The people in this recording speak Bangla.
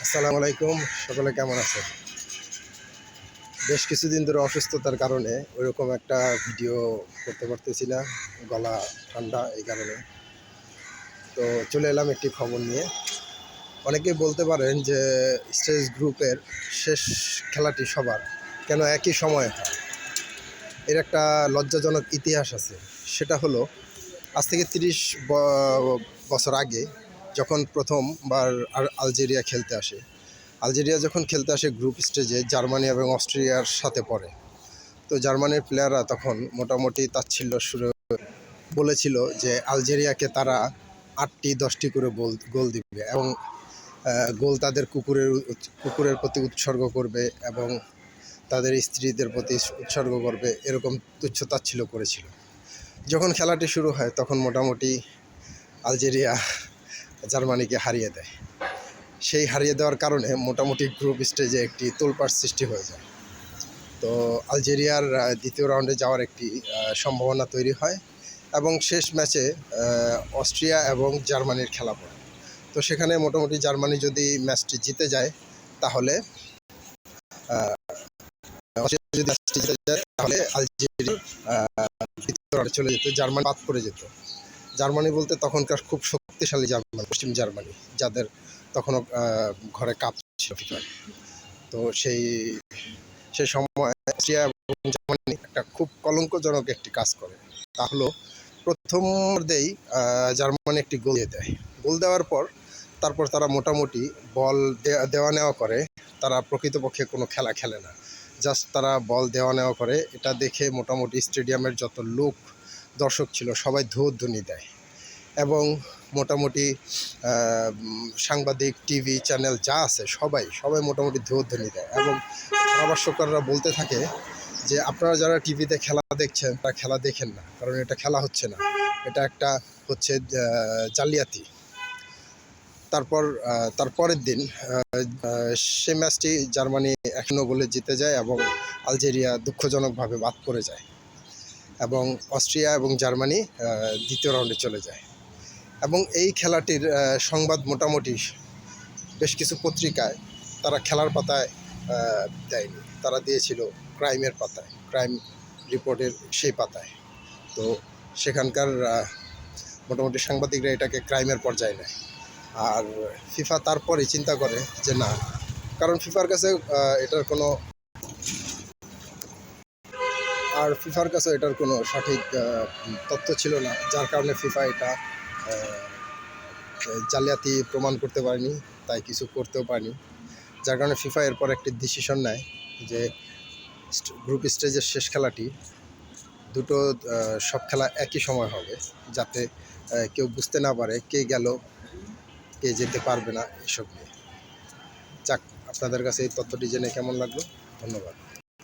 আসসালামু আলাইকুম, সকলে কেমন আছেন? বেশ কিছুদিন ধরে অসুস্থতার কারণে ওইরকম একটা ভিডিও করতে পারতেছি না, গলা ঠান্ডা এই কারণে। তো চলে এলাম একটি খবর নিয়ে। অনেকেই বলতে পারেন যে স্টেজ গ্রুপের শেষ খেলাটি সবার কেন একই সময়ে হয়। এর একটা লজ্জাজনক ইতিহাস আছে। সেটা হলো আজ থেকে ৩০ বছর আগে যখন প্রথমবার আলজেরিয়া খেলতে আসে। আলজেরিয়া যখন খেলতে আসে গ্রুপ স্টেজে জার্মানি এবং অস্ট্রিয়ার সাথে পড়ে। তো জার্মানির প্লেয়াররা তখন মোটামুটি তাচ্ছিল্য সুরে বলেছিল যে আলজেরিয়াকে তারা ৮টি-১০টি করে গোল দিবে এবং গোল তাদের কুকুরের প্রতি উৎসর্গ করবে এবং তাদের স্ত্রীদের প্রতি উৎসর্গ করবে, এরকম তুচ্ছ-তাচ্ছিল্য করেছিল। যখন খেলাটি শুরু হয় তখন মোটামুটি আলজেরিয়া জার্মানিকে হারিয়ে দেয়। সেই হারিয়ে দেওয়ার কারণে মোটামুটি গ্রুপ স্টেজে একটি তোলপাড় সৃষ্টি হয়ে যায়। তো আলজেরিয়ার দ্বিতীয় রাউন্ডে যাওয়ার একটি সম্ভাবনা তৈরি হয় এবং শেষ ম্যাচে অস্ট্রিয়া এবং জার্মানির খেলা পড়ে। তো সেখানে মোটামুটি জার্মানি যদি ম্যাচটি জিতে যায় তাহলে অস্ট্রিয়া যদি ম্যাচটি জিতে যায় তাহলে আলজেরিয়া দ্বিতীয় রাউন্ডে চলে যেত, জার্মানি বাদ পড়ে যেত। জার্মানি বলতে তখনকার খুব শক্তিশালী জার্মানি, পশ্চিম জার্মানি, যাদের তখনও ঘরে কাপ ছিল ফিফার। তো সেই সময় অস্ট্রিয়া এবং জার্মানি একটা খুব কলঙ্কজনক একটি কাজ করে। তা হলো প্রথমতেই জার্মানি একটি গোল দিয়ে দেয়। গোল দেওয়ার পর তারপর তারা মোটামুটি বল দেওয়া নেওয়া করে। তারা প্রকৃতপক্ষে কোনো খেলা খেলে না, জাস্ট তারা বল দেওয়া নেওয়া করে। এটা দেখে মোটামুটি স্টেডিয়ামের যত লোক দর্শক ছিল সবাই ধ্বনি দেয় এবং মোটামুটি সাংবাদিক, টিভি চ্যানেল যা আছে সবাই মোটামুটি ধ্বনি দেয় এবং ধারাভাষ্যকাররা বলতে থাকে যে আপনারা যারা টিভিতে খেলা দেখছেন তারা খেলা দেখেন না, কারণ এটা খেলা হচ্ছে না, এটা একটা হচ্ছে জালিয়াতি। তারপরের দিন সে ম্যাচটি জার্মানি ১-০ গোলে জিতে যায় এবং আলজেরিয়া দুঃখজনকভাবে বাদ পড়ে যায় এবং অস্ট্রিয়া এবং জার্মানি দ্বিতীয় রাউন্ডে চলে যায়। এবং এই খেলাটির সংবাদ মোটামুটি বেশ কিছু পত্রিকায় তারা খেলার পাতায় দেয়নি, তারা দিয়েছিল ক্রাইমের পাতায়, ক্রাইম রিপোর্টের সেই পাতায়। তো সেখানকার মোটামুটি সাংবাদিকরা এটাকে ক্রাইমের পর্যায়ে নেয়। আর ফিফা তারপরে চিন্তা করে যে না, কারণ ফিফার কাছে এটার কোনো সঠিক তথ্য ছিল না, যার কারণে ফিফা এটা জালিয়াতি প্রমাণ করতে পারেনি, তাই কিছু করতেও পারেনি। যার কারণে ফিফা এরপর একটি ডিসিশন নেয় যে গ্রুপ স্টেজের শেষ খেলাটি সব খেলা একই সময় হবে, যাতে কেউ বুঝতে না পারে কে গেল, কে যেতে পারবে না, এসব নিয়ে। যাক, আপনাদের কাছে এই তথ্যটি জেনে কেমন লাগলো? ধন্যবাদ।